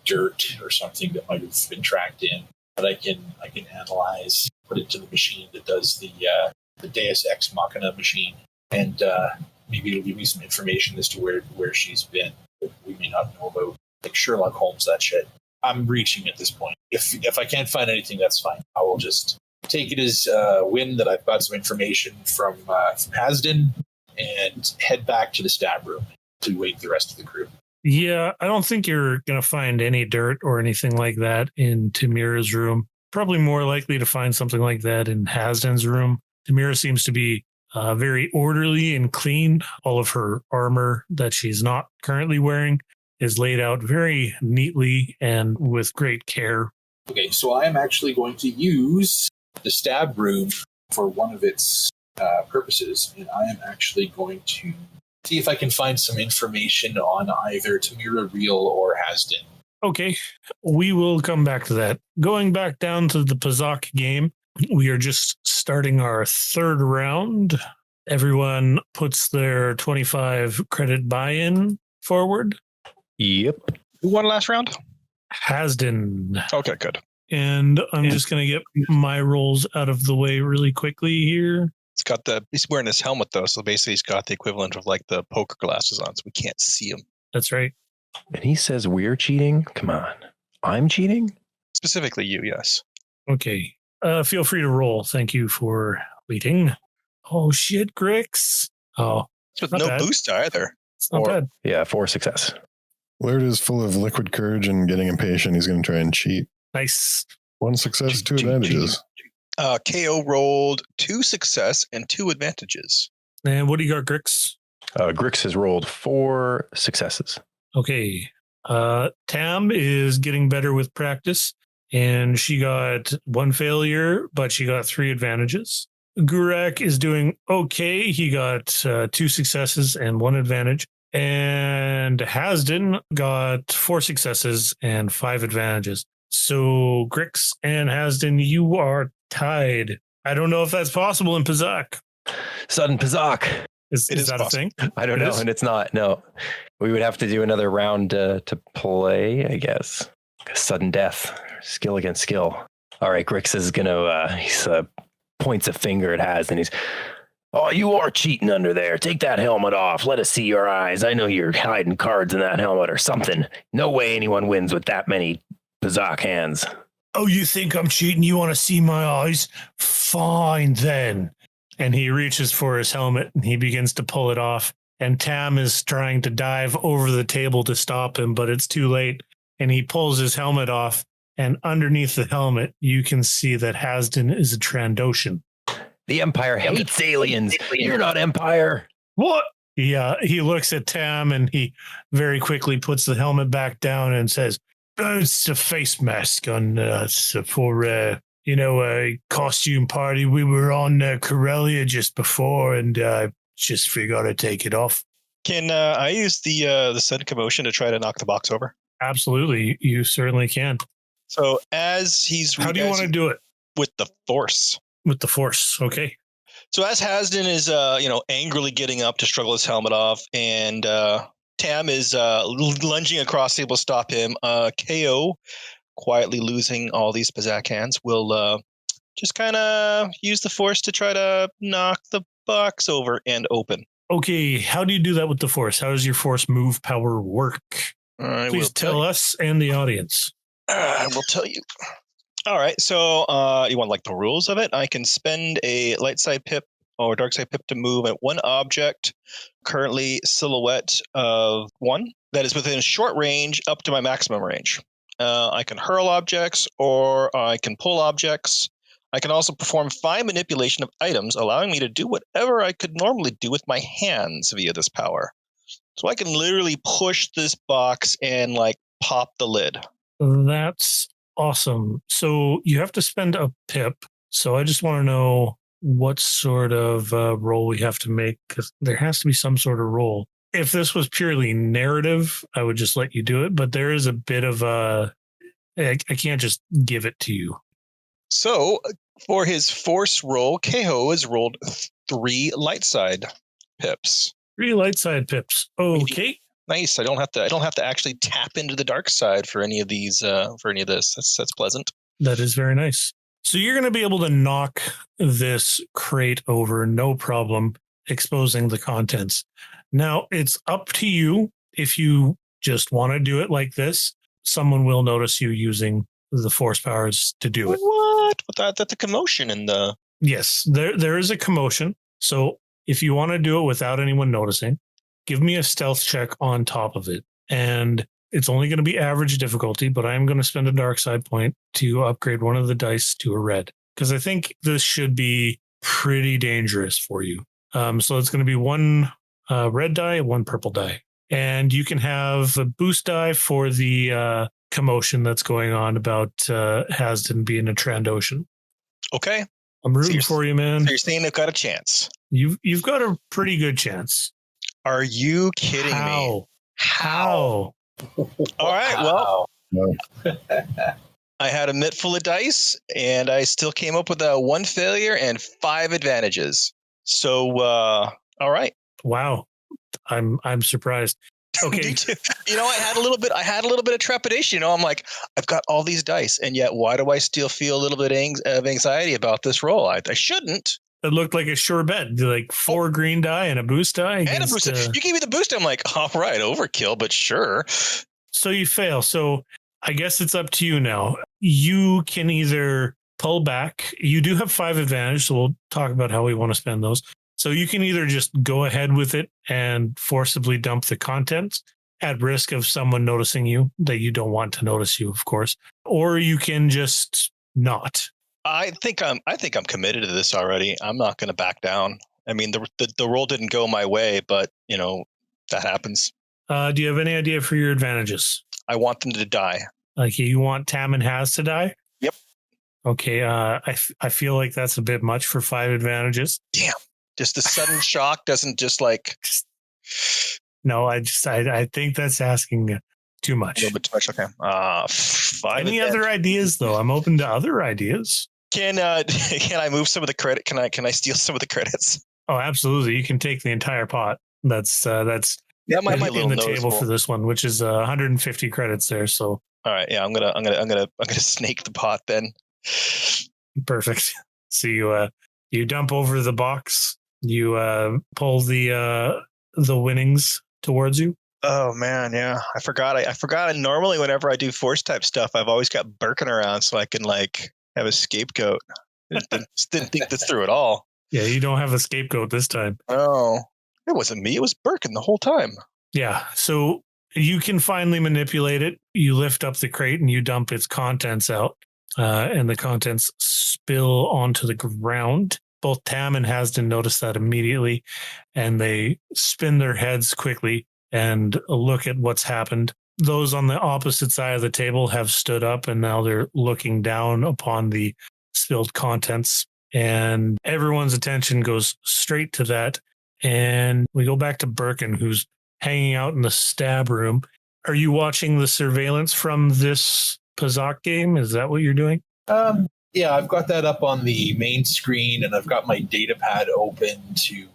dirt or something that might have been tracked in that I can analyze, put it to the machine that does the Deus Ex Machina machine, and maybe it'll give me some information as to where she's been that we may not know about, like Sherlock Holmes, that shit. I'm reaching at this point. If I can't find anything, that's fine. I will just take it as a win that I've got some information from Hasden and head back to the stab room to wait the rest of the crew. Yeah, I don't think you're going to find any dirt or anything like that in Tamira's room. Probably more likely to find something like that in Hasden's room. Tamira seems to be very orderly and clean. All of her armor that she's not currently wearing is laid out very neatly and with great care. Okay, so I am actually going to use the stab room for one of its purposes, and I am actually going to see if I can find some information on either Tamira Real or Hasden. Okay, we will come back to that. Going back down to the Pazaak game, we are just starting our third round. Everyone puts their 25 credit buy-in forward. Yep. Who won last round? Hasden. Okay, good. And I'm just going to get my rolls out of the way really quickly here. He's wearing his helmet though, so basically he's got the equivalent of the poker glasses on, so we can't see him. That's right. And he says we're cheating? Come on. I'm cheating? Specifically you, yes. Okay. Feel free to roll. Thank you for waiting. Oh, shit, Grix. Oh, With not no bad. boost either. It's not bad. Yeah, 4 success. Laird is full of liquid courage and getting impatient. He's going to try and cheat. Nice. 1 success, 2 Cheat, advantages. KO rolled 2 success and 2 advantages. And what do you got, Grix? Grix has rolled 4 successes. Okay. Tam is getting better with practice, and she got 1 failure, but she got 3 advantages. Gurak is doing okay. He got 2 successes and 1 advantage. And Hasden got 4 successes and 5 advantages. So Grix and Hasden, you are tied. I don't know if that's possible in Pazaak. Sudden Pazaak. Is It is that possible. a thing? I don't It know, is? and it's not. No. We would have to do another round to play, I guess. Sudden death. Skill against skill. All right, Grix is gonna he's points a finger at Has, and he's, oh, you are cheating under there. Take that helmet off. Let us see your eyes. I know you're hiding cards in that helmet or something. No way anyone wins with that many Pazaak hands. Oh, you think I'm cheating? You want to see my eyes? Fine, then. And he reaches for his helmet, and he begins to pull it off. And Tam is trying to dive over the table to stop him, but it's too late. And he pulls his helmet off, and underneath the helmet, you can see that Hasden is a Trandoshan. The Empire hates aliens. You're not Empire. What? He looks at Tam, and he very quickly puts the helmet back down and says, it's a face mask on for a costume party. We were on Corellia just before, and just figured I'd take it off. Can I use the sudden commotion to try to knock the box over? Absolutely, you certainly can. So as he's... How do you want to do it? With the Force. With the Force, okay. So as Hasden is, angrily getting up to struggle his helmet off, and Tam is lunging across the table to stop him, KO, quietly losing all these Pazaak hands, will just kind of use the Force to try to knock the box over and open. Okay, how do you do that with the Force? How does your Force move power work? Please tell us and the audience. I will tell you. All right, so you want the rules of it? I can spend a light side pip or dark side pip to move at one object, currently silhouette of 1, that is within short range up to my maximum range. I can hurl objects, or I can pull objects. I can also perform fine manipulation of items, allowing me to do whatever I could normally do with my hands via this power. So I can literally push this box and pop the lid. That's awesome. So you have to spend a pip. So I just want to know what sort of roll we have to make, because there has to be some sort of roll. If this was purely narrative, I would just let you do it. But there is a bit of I can't just give it to you. So for his Force roll, Keho has rolled 3 light side pips. 3 light side pips. Okay. Nice. I don't have to actually tap into the dark side for any of these. For any of this, that's pleasant. That is very nice. So you're going to be able to knock this crate over, no problem, exposing the contents. Now it's up to you if you just want to do it like this. Someone will notice you using the Force powers to do it. What? That's a commotion in the. Yes, there is a commotion. So if you want to do it without anyone noticing, give me a stealth check on top of it. And it's only going to be average difficulty, but I am going to spend a dark side point to upgrade one of the dice to a red, because I think this should be pretty dangerous for you. So it's going to be 1 red die, 1 purple die. And you can have a boost die for the commotion that's going on about Hasden being a Trandoshan. Okay. I'm rooting for you, man. So you're saying they've got a chance. You've got a pretty good chance. Are you kidding me? How? All right. Well, I had a mitt full of dice, and I still came up with a 1 failure and 5 advantages. So, all right. Wow, I'm surprised. Okay. I had a little bit of trepidation. I'm like, I've got all these dice, and yet why do I still feel a little bit of anxiety about this roll? I shouldn't. It looked like a sure bet, 4 green die and a boost die. And a boost. You gave me the boost. I'm like, all right, overkill, but sure. So you fail. So I guess it's up to you now. You can either pull back. You do have 5 advantage, so we'll talk about how we want to spend those. So you can either just go ahead with it and forcibly dump the contents at risk of someone noticing you that you don't want to notice you, of course, or you can just not. I think I'm committed to this already. I'm not going to back down. I mean, the roll didn't go my way, but that happens. Do you have any idea for your advantages? I want them to die. You want Tam and Has to die? Yep. Okay. I feel like that's a bit much for 5 advantages. Damn. Just the sudden shock doesn't just No, I think that's asking too much. A little bit too much. Okay. 5. Any other ideas though? I'm open to other ideas. Can I move some of the credit? Can I steal some of the credits? Oh, absolutely. You can take the entire pot. That's that might be a little in the noticeable. table for this one, which is 150 credits there. So all right, yeah, I'm gonna snake the pot then. Perfect. So you dump over the box. You pull the winnings towards you. Oh man, yeah. I forgot. I forgot. Normally, whenever I do force type stuff, I've always got Berkin around so I can like have a scapegoat. Didn't think this through at all. Yeah, you don't have a scapegoat this time. Oh, it wasn't me. It was Berkin the whole time. Yeah. So you can finally manipulate it. You lift up the crate and you dump its contents out, and the contents spill onto the ground. Both Tam and Hasden notice that immediately, and they spin their heads quickly and look at what's happened. Those on the opposite side of the table have stood up, and now they're looking down upon the spilled contents, and everyone's attention goes straight to that. And we go back to Berkin, who's hanging out in the stab room. Are you watching the surveillance from this Pazaak game? Is that what you're doing? Yeah, I've got that up on the main screen, and I've got my data pad open to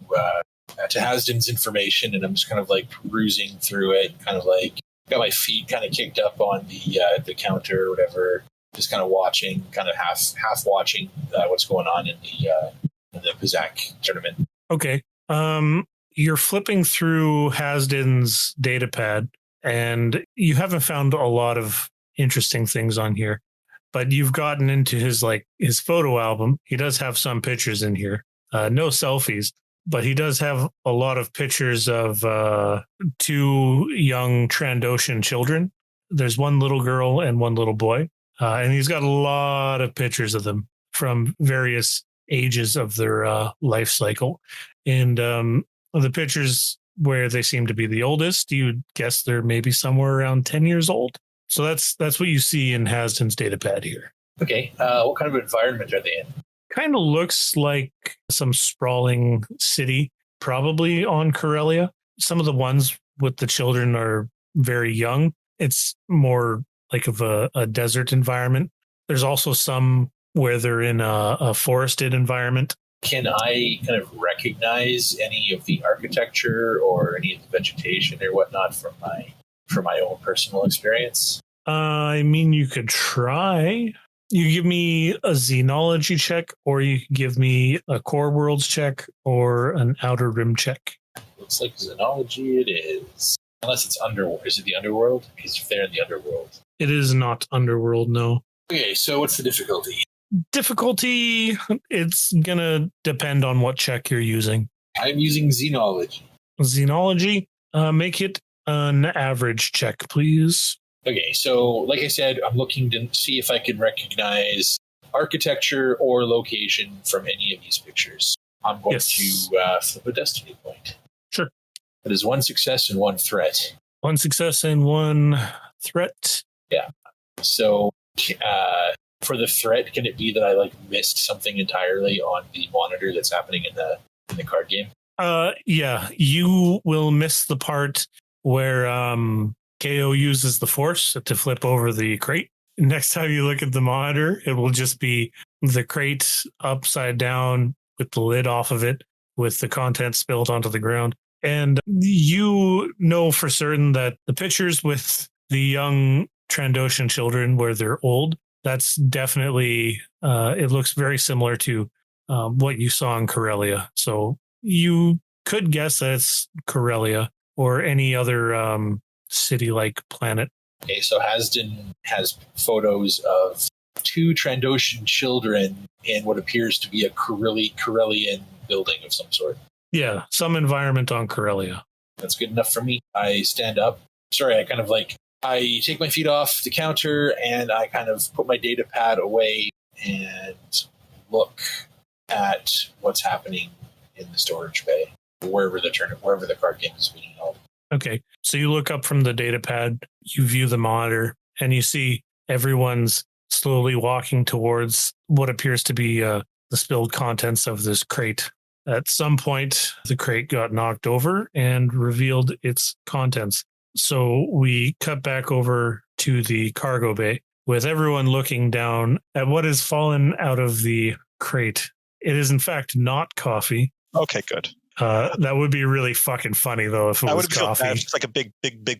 Hasden's information, and I'm just kind of like perusing through it, kind of like got my feet kind of kicked up on the counter or whatever, just kind of watching, kind of half watching what's going on in the Pazaak tournament. Okay. You're flipping through Hasden's data pad, and you haven't found a lot of interesting things on here, but you've gotten into his photo album. He does have some pictures in here, no selfies, but he does have a lot of pictures of two young Trandoshan children. There's one little girl and one little boy, and he's got a lot of pictures of them from various ages of their life cycle. And the pictures where they seem to be the oldest, you guess they're maybe somewhere around 10 years old. So that's what you see in Hasden's data pad here. Okay. What kind of environment are they in? Kind of looks like some sprawling city, probably on Corellia. Some of the ones with the children are very young. It's more like of a desert environment. There's also some where they're in a forested environment. Can I kind of recognize any of the architecture or any of the vegetation or whatnot from my own personal experience? I mean, you could try. You give me a xenology check, or you can give me a core worlds check or an outer rim check. Looks like xenology it is. Unless it's underworld. Is it the underworld? Because if they're in the underworld. It is not underworld, no. Okay, so what's the difficulty? Difficulty, it's going to depend on what check you're using. I'm using xenology. Xenology, make it an average check, please. Okay, so like I said, I'm looking to see if I can recognize architecture or location from any of these pictures. I'm going to flip a destiny point. Sure. That is one success and one threat. One success and one threat. Yeah. So for the threat, can it be that I missed something entirely on the monitor that's happening in the card game? Yeah, you will miss the part where KO uses the force to flip over the crate. Next time you look at the monitor, it will just be the crate upside down with the lid off of it, with the contents spilled onto the ground. And you know for certain that the pictures with the young Trandoshan children where they're old, that's definitely, it looks very similar to what you saw in Corellia. So you could guess that it's Corellia or any other city-like planet. Okay, so Hasden has photos of two Trandoshan children in what appears to be a Corellian building of some sort. Yeah, some environment on Corellia. That's good enough for me. I stand up. Sorry, I take my feet off the counter and I kind of put my data pad away and look at what's happening in the storage bay, wherever the card game is being held. Okay, so you look up from the data pad, you view the monitor, and you see everyone's slowly walking towards what appears to be the spilled contents of this crate. At some point, the crate got knocked over and revealed its contents. So we cut back over to the cargo bay with everyone looking down at what has fallen out of the crate. It is, in fact, not coffee. Okay, good. That would be really fucking funny, though, if it was coffee. It's like a big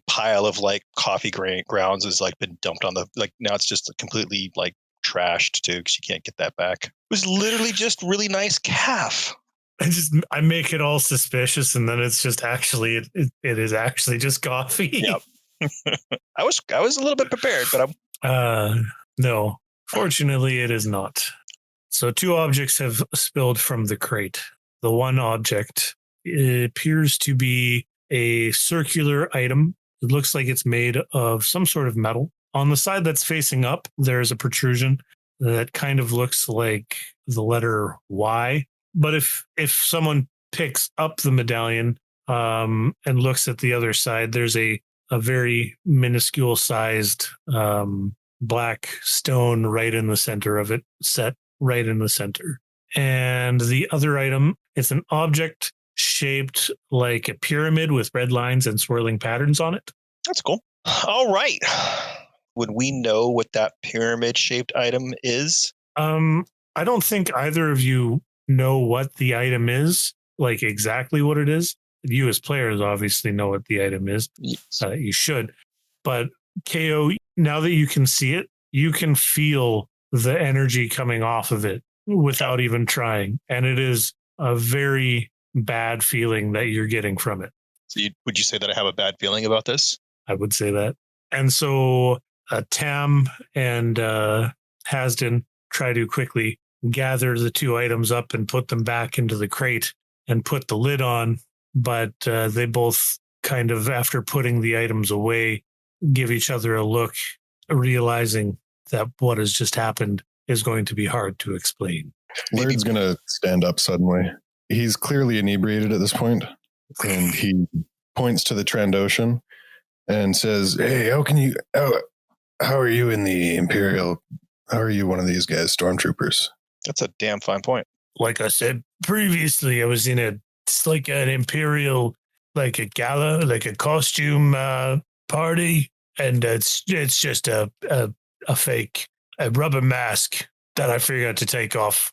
pile of coffee grounds has been dumped on now it's just completely trashed too, because you can't get that back. It was literally just really nice calf. I make it all suspicious, and then it's just actually it is actually just coffee. Yep. I was a little bit prepared, but no, fortunately it is not. So 2 objects have spilled from the crate. The one object appears to be a circular item. It looks like it's made of some sort of metal. On the side that's facing up, there's a protrusion that kind of looks like the letter Y. But if someone picks up the medallion and looks at the other side, there's a very minuscule sized black stone right in the center of it, set right in the center. And the other item, it's an object shaped like a pyramid with red lines and swirling patterns on it. That's cool. All right. Would we know what that pyramid-shaped item is? I don't think either of you know what the item is, like exactly what it is. You as players obviously know what the item is. Yes. You should. But KO, now that you can see it, you can feel the energy coming off of it without even trying. And it is a very bad feeling that you're getting from it. So would you say that I have a bad feeling about this? I would say that. And so Tam and Hasden try to quickly gather the 2 items up and put them back into the crate and put the lid on. But they both kind of, after putting the items away, give each other a look, realizing that what has just happened is going to be hard to explain. Laird's going to stand up suddenly. He's clearly inebriated at this point, and he points to the Trandoshan and says, "Hey, how are you in the Imperial? How are you one of these guys, stormtroopers?" That's a damn fine point. Like I said previously, I was in it's like an Imperial, like a gala, like a costume party, and it's just a fake, a rubber mask that I forgot to take off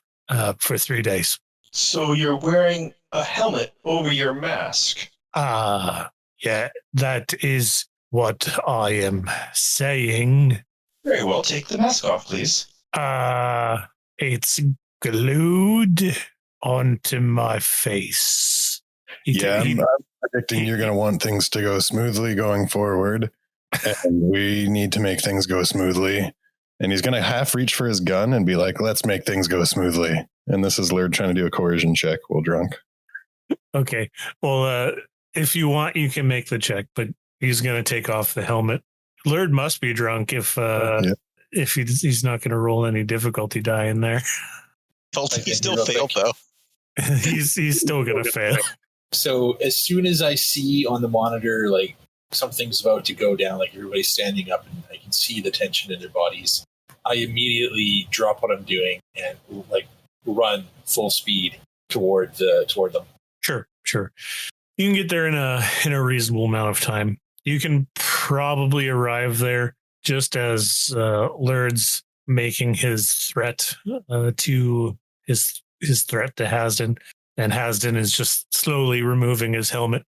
for 3 days. So you're wearing a helmet over your mask. Yeah, that is what I am saying. Very well, take the mask off, please. It's glued onto my face. I'm predicting you're going to want things to go smoothly going forward, and we need to make things go smoothly. And he's going to half reach for his gun and be like, "Let's make things go smoothly." And this is Laird trying to do a coercion check while drunk. Okay. Well, if you want, you can make the check, but he's going to take off the helmet. Laird must be drunk if he's not going to roll any difficulty die in there. He still failed, though. he's still going to fail. So as soon as I see on the monitor, like, something's about to go down, like everybody's standing up and I can see the tension in their bodies, I immediately drop what I'm doing and like run full speed toward them. Sure. You can get there in a reasonable amount of time. You can probably arrive there just as Laird's making his threat to Hasden, and Hasden is just slowly removing his helmet.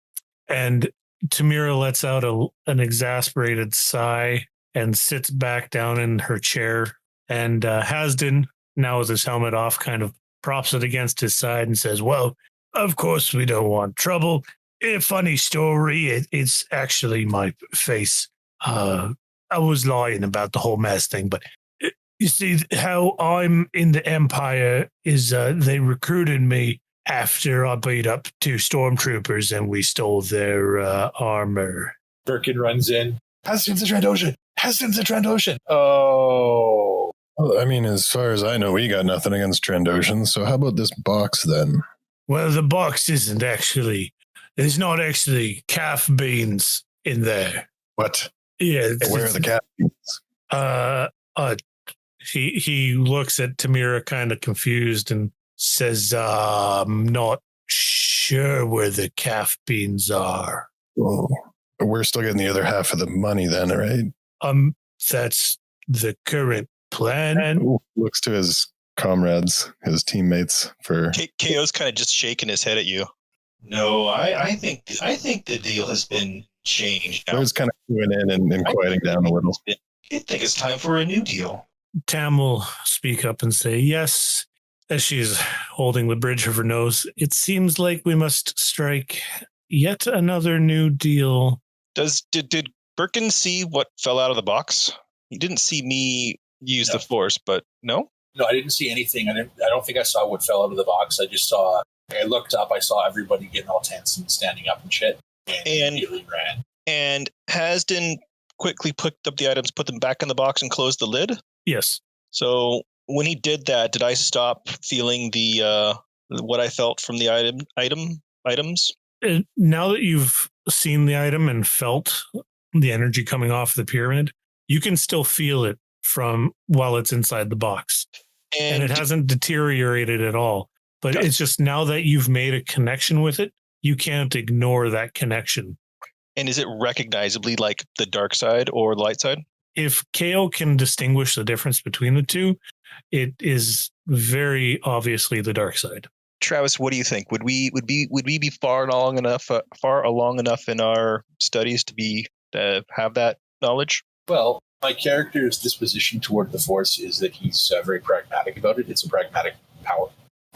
And Tamira lets out an exasperated sigh and sits back down in her chair. And Hasden, now with his helmet off, kind of props it against his side and says, "Well, of course we don't want trouble. A funny story. It's actually my face. I was lying about the whole mask thing, but you see how I'm in the Empire is they recruited me after I beat up 2 stormtroopers and we stole their armor." Berkin runs in. Hasden's the Trandoshan. Oh. Well, I mean, as far as I know, we got nothing against Trandoshans, so how about this box then? Well, the box isn't actually... There's not actually calf beans in there. What? Yeah. Where are the calf beans? He looks at Tamira kind of confused and says, "I'm not sure where the calf beans are." Oh, we're still getting the other half of the money then, right? That's the current plan. Ooh, looks to his comrades, his teammates for... KO's kind of just shaking his head at you. No, I think the deal has been changed now. There's kind of going in and quieting down a little. I think it's time for a new deal. Tam will speak up and say, yes, as she's holding the bridge of her nose, it seems like we must strike yet another new deal. Did Berkin see what fell out of the box? He didn't see me use the force, but no? No, I didn't see anything. I don't think I saw what fell out of the box. I just saw, I looked up, I saw everybody getting all tense and standing up and shit. And immediately ran. And Hasden quickly picked up the items, put them back in the box, and closed the lid? Yes. So when he did that, did I stop feeling the what I felt from the items? Now that you've seen the item and felt the energy coming off the pyramid, you can still feel it from while it's inside the box. And it hasn't deteriorated at all. But it's just now that you've made a connection with it, you can't ignore that connection. And is it recognizably like the dark side or the light side? If KO can distinguish the difference between the two, it is very obviously the dark side. Travis, what do you think? Would we be far along enough in our studies to have that knowledge? Well, my character's disposition toward the Force is that he's very pragmatic about it. It's a pragmatic power.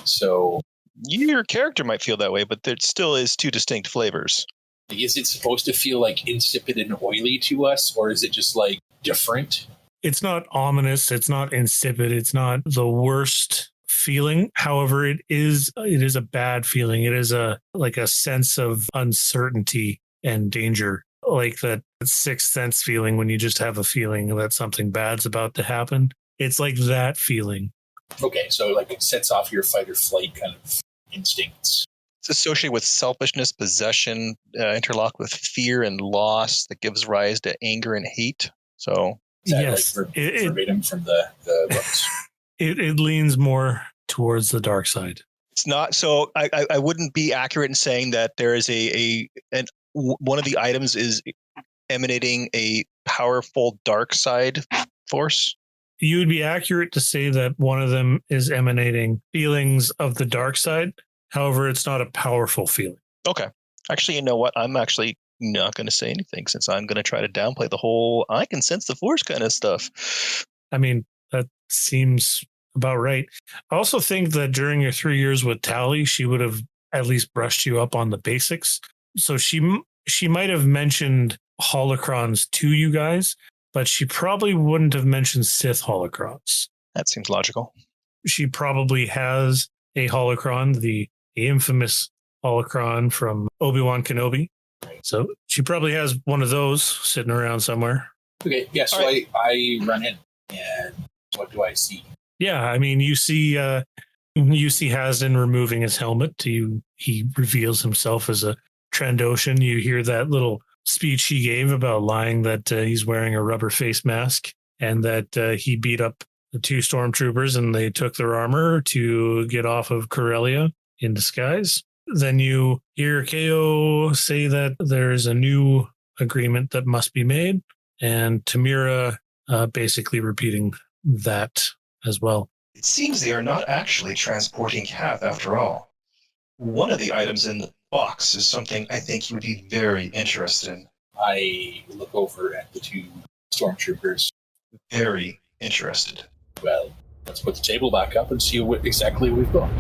So your character might feel that way, but there still is two distinct flavors. Is it supposed to feel like insipid and oily to us, or is it just like different? It's not ominous. It's not insipid. It's not the worst feeling. However, it is a bad feeling. It is a sense of uncertainty and danger, like that sixth sense feeling when you just have a feeling that something bad's about to happen. It's like that feeling. Okay, so like it sets off your fight or flight kind of instincts. It's associated with selfishness, possession, interlocked with fear and loss that gives rise to anger and hate. So yes, like verbatim from the books. It leans more towards the dark side. It's not so. I wouldn't be accurate in saying that there is one of the items is emanating a powerful dark side force. You would be accurate to say that one of them is emanating feelings of the dark side. However, it's not a powerful feeling. Okay. Actually, you know what? I'm actually not going to say anything since I'm going to try to downplay the whole I can sense the force kind of stuff. I mean, that seems about right. I also think that during your 3 years with Tally, she would have at least brushed you up on the basics. So she might have mentioned holocrons to you guys, but she probably wouldn't have mentioned Sith holocrons. That seems logical. She probably has a holocron, the infamous holocron from Obi-Wan Kenobi. So she probably has one of those sitting around somewhere. Okay, yeah, so right. I run in, and what do I see? Yeah, I mean, you see Hasden removing his helmet. He reveals himself as a Trandoshan. You hear that little speech he gave about lying that he's wearing a rubber face mask and that he beat up the two stormtroopers and they took their armor to get off of Corellia in disguise. Then you hear KO say that there's a new agreement that must be made, and Tamira basically repeating that as well. It seems they are not actually transporting Kath after all. One of the items in the box is something I think you would be very interested in. I look over at the two stormtroopers. Very interested. Well, let's put the table back up and see what exactly we've got.